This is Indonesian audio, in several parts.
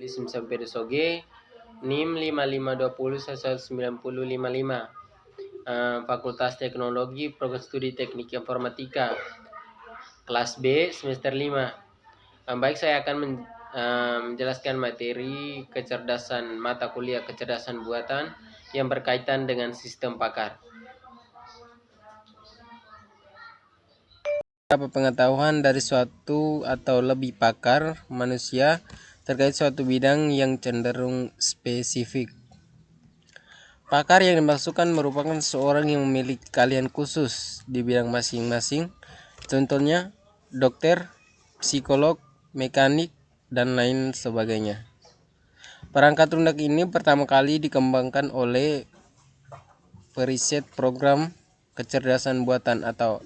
Lism sampai Soge NIM 5520119055 Fakultas Teknologi Program Studi Teknik Informatika kelas B semester 5. Baik, saya akan menjelaskan materi kecerdasan mata kuliah kecerdasan buatan yang berkaitan dengan sistem pakar. Pengetahuan dari suatu atau lebih pakar manusia terkait suatu bidang yang cenderung spesifik. Pakar yang dimaksudkan merupakan seorang yang memiliki keahlian khusus di bidang masing-masing. Contohnya dokter, psikolog, mekanik, dan lain sebagainya. Perangkat lunak ini pertama kali dikembangkan oleh periset program kecerdasan buatan atau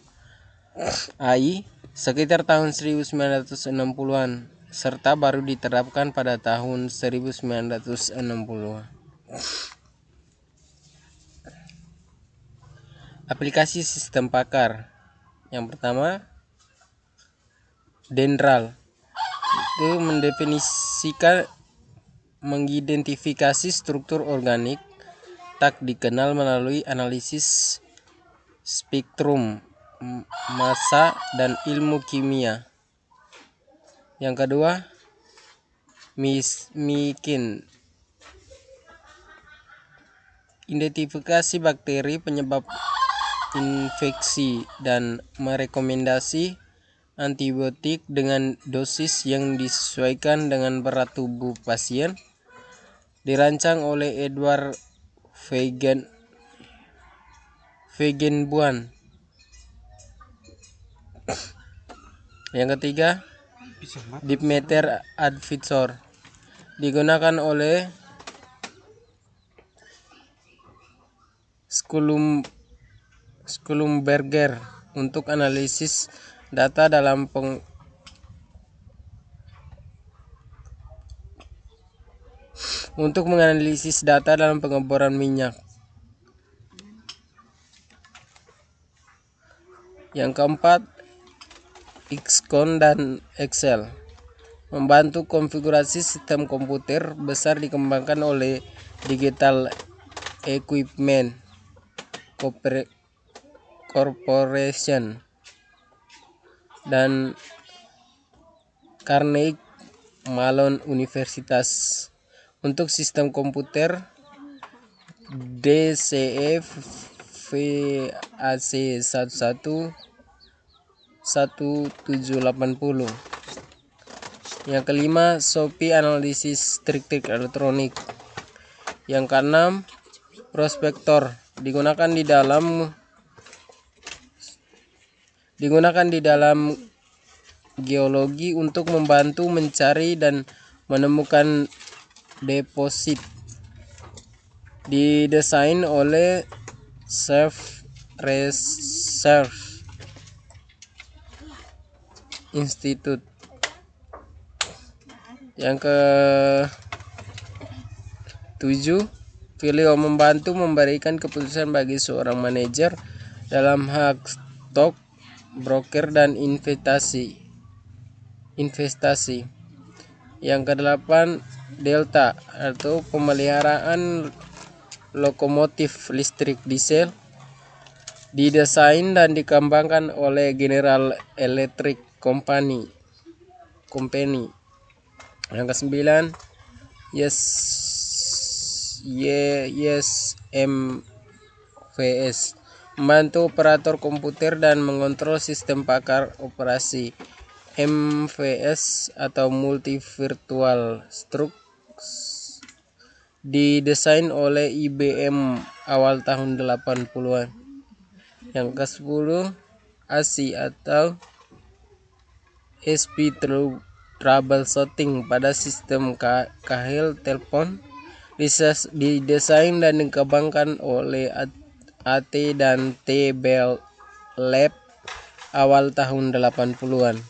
AI sekitar tahun 1960-an serta baru diterapkan pada tahun 1960-an. Aplikasi sistem pakar. Yang pertama, dendral. Itu mengidentifikasi struktur organik tak dikenal melalui analisis spektrum massa dan ilmu kimia. Yang kedua, MIKIN. Identifikasi bakteri penyebab infeksi dan merekomendasi antibiotik dengan dosis yang disesuaikan dengan berat tubuh pasien. Dirancang oleh Edward Feigenbaum. Yang ketiga, Deep-Matter Advisor. Digunakan oleh Schlumberger untuk analisis data dalam menganalisis data dalam pengeboran minyak. Yang keempat, XCON dan Excel. Membantu konfigurasi sistem komputer besar dikembangkan oleh Digital Equipment Corporation dan Carnegie Mellon Universitas. Untuk sistem komputer DCE VAC 1780. Yang kelima, SOPI analisis trik elektronik. Yang keenam, prospektor. Digunakan di dalam geologi untuk membantu mencari dan menemukan deposit. Didesain oleh Self Research Institute. Yang ke-7, Filio membantu memberikan keputusan bagi seorang manajer dalam hak stok, broker, dan investasi. Yang ke-8, Delta atau pemeliharaan lokomotif listrik diesel. Didesain dan dikembangkan oleh General Electric Company. Yang ke-9, YSMVS membantu operator komputer dan mengontrol sistem pakar operasi. MVS atau Multi Virtual Structs didesain oleh IBM awal tahun 80-an. Yang ke-10, ASI atau SP Troubleshooting pada sistem kahel telepon. Didesain dan dikembangkan oleh AT dan T Bell Lab awal tahun 80-an.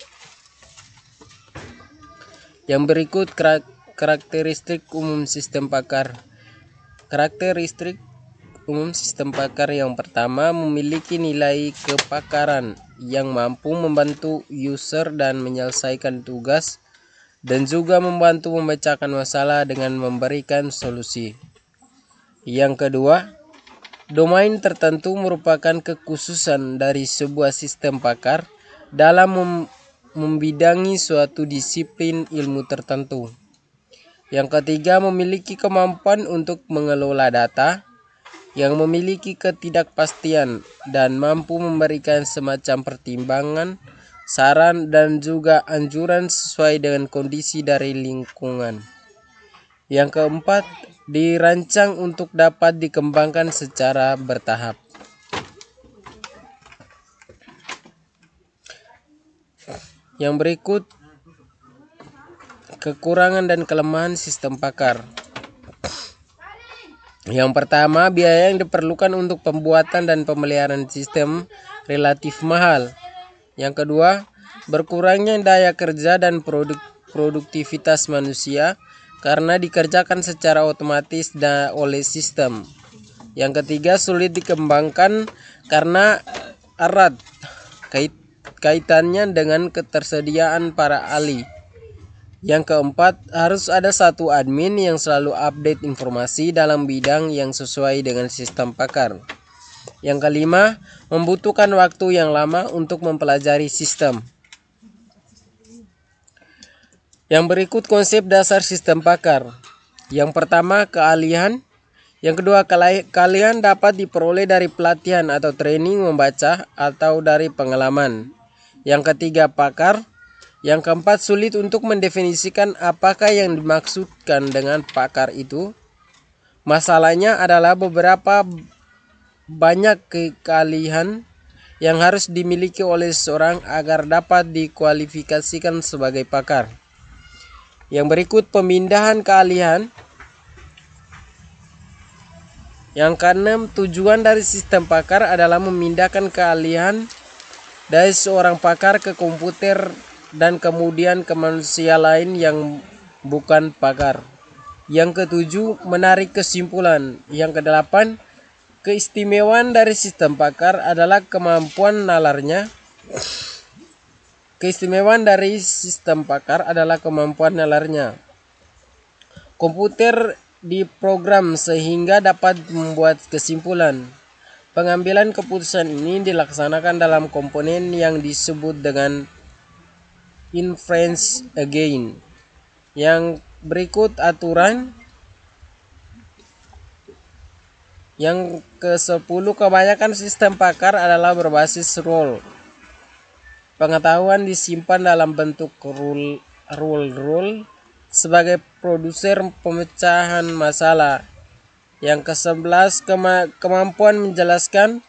Yang berikut karakteristik umum sistem pakar. Karakteristik umum sistem pakar yang pertama, memiliki nilai kepakaran yang mampu membantu user dan menyelesaikan tugas dan juga membantu memecahkan masalah dengan memberikan solusi. Yang kedua, domain tertentu merupakan kekhususan dari sebuah sistem pakar dalam membidangi suatu disiplin ilmu tertentu. Yang ketiga, memiliki kemampuan untuk mengelola data, yang memiliki ketidakpastian dan mampu memberikan semacam pertimbangan, saran, dan juga anjuran sesuai dengan kondisi dari lingkungan. Yang keempat, dirancang untuk dapat dikembangkan secara bertahap. Yang berikut, kekurangan dan kelemahan sistem pakar. Yang pertama, biaya yang diperlukan untuk pembuatan dan pemeliharaan sistem relatif mahal. Yang kedua, berkurangnya daya kerja dan produktivitas manusia karena dikerjakan secara otomatis oleh sistem. Yang ketiga, sulit dikembangkan karena erat kaitannya dengan ketersediaan para ahli. Yang keempat, harus ada satu admin yang selalu update informasi dalam bidang yang sesuai dengan sistem pakar. Yang kelima, membutuhkan waktu yang lama untuk mempelajari sistem. Yang berikut konsep dasar sistem pakar. Yang pertama, keahlian. Yang kedua, keahlian dapat diperoleh dari pelatihan atau training membaca atau dari pengalaman. Yang ketiga, pakar. Yang keempat, sulit untuk mendefinisikan apakah yang dimaksudkan dengan pakar itu. Masalahnya adalah beberapa banyak keahlian yang harus dimiliki oleh seseorang agar dapat dikualifikasikan sebagai pakar. Yang berikut pemindahan keahlian. Yang keenam, tujuan dari sistem pakar adalah memindahkan keahlian dari seorang pakar ke komputer dan kemudian ke manusia lain yang bukan pakar. Yang ketujuh, menarik kesimpulan. Yang kedelapan, keistimewaan dari sistem pakar adalah kemampuan nalarnya. Keistimewaan dari sistem pakar adalah kemampuan nalarnya. Komputer diprogram sehingga dapat membuat kesimpulan. Pengambilan keputusan ini dilaksanakan dalam komponen yang disebut dengan inference again. Yang berikut aturan. Yang ke-10, kebanyakan sistem pakar adalah berbasis rule. Pengetahuan disimpan dalam bentuk rule sebagai produser pemecahan masalah. Yang ke-11, kemampuan menjelaskan.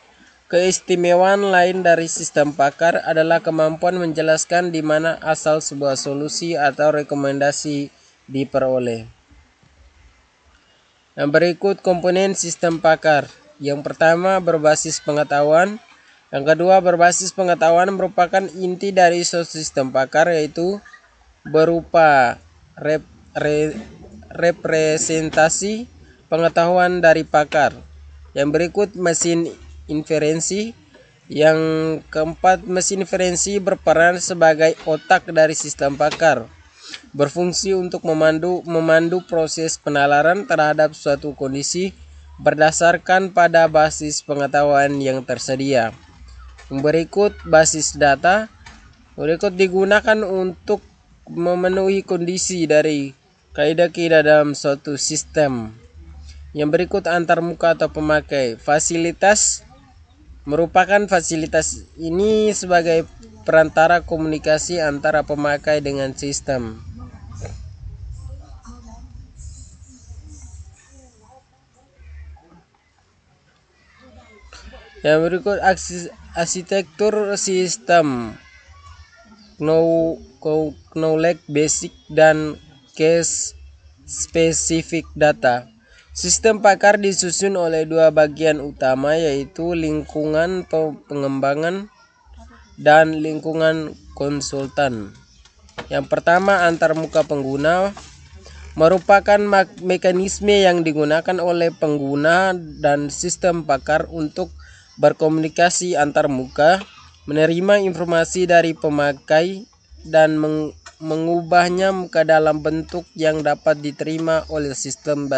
Keistimewaan lain dari sistem pakar adalah kemampuan menjelaskan di mana asal sebuah solusi atau rekomendasi diperoleh. Yang berikut komponen sistem pakar. Yang pertama, berbasis pengetahuan. Yang kedua, berbasis pengetahuan merupakan inti dari suatu sistem pakar, yaitu berupa representasi pengetahuan dari pakar. Yang berikut mesin inferensi. Yang keempat, mesin inferensi berperan sebagai otak dari sistem pakar, berfungsi untuk memandu proses penalaran terhadap suatu kondisi berdasarkan pada basis pengetahuan yang tersedia. Yang berikut, basis data. Berikut digunakan untuk memenuhi kondisi dari kaidah-kaidah dalam suatu sistem. Yang berikut, antarmuka atau pemakai. Fasilitas merupakan fasilitas ini sebagai perantara komunikasi antara pemakai dengan sistem. Yang berikut, arsitektur sistem, knowledge basic dan case specific data. Sistem pakar disusun oleh dua bagian utama, yaitu lingkungan pengembangan dan lingkungan konsultan. Yang pertama, antarmuka pengguna, merupakan mekanisme yang digunakan oleh pengguna dan sistem pakar untuk berkomunikasi antarmuka, menerima informasi dari pemakai dan mengubahnya ke dalam bentuk yang dapat diterima oleh sistem.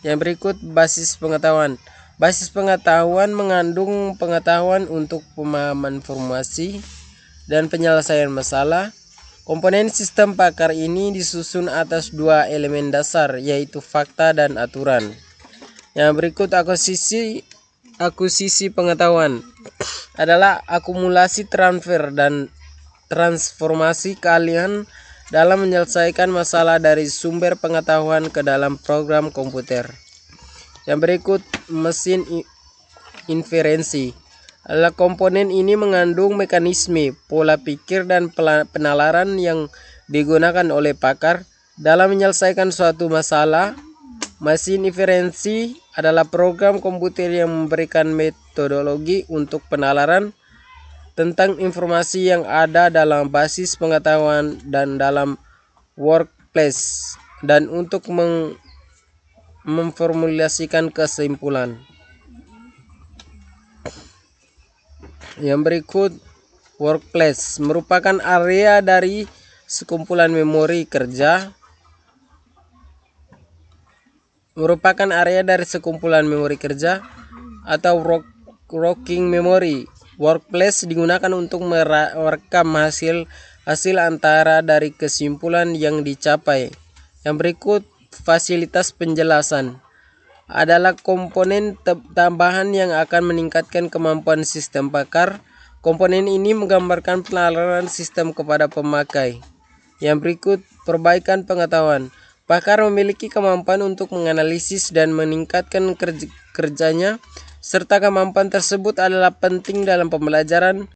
Yang berikut, basis pengetahuan. Basis pengetahuan mengandung pengetahuan untuk pemahaman informasi dan penyelesaian masalah. Komponen sistem pakar ini disusun atas dua elemen dasar, yaitu fakta dan aturan. Yang berikut, akuisisi pengetahuan adalah akumulasi, transfer, dan transformasi keahlian dalam menyelesaikan masalah dari sumber pengetahuan ke dalam program komputer. Yang berikut, mesin inferensi adalah komponen ini mengandung mekanisme, pola pikir, dan penalaran yang digunakan oleh pakar dalam menyelesaikan suatu masalah. Mesin inferensi adalah program komputer yang memberikan metodologi untuk penalaran tentang informasi yang ada dalam basis pengetahuan dan dalam workplace, dan untuk memformulasikan kesimpulan. Yang berikut, workplace merupakan area dari sekumpulan memori kerja. Atau working memory. Workplace digunakan untuk merekam hasil antara dari kesimpulan yang dicapai. Yang berikut, fasilitas penjelasan adalah komponen tambahan yang akan meningkatkan kemampuan sistem pakar. Komponen ini menggambarkan penalaran sistem kepada pemakai. Yang berikut, perbaikan pengetahuan. Pakar memiliki kemampuan untuk menganalisis dan meningkatkan kerjanya, serta kemampuan tersebut adalah penting dalam pembelajaran,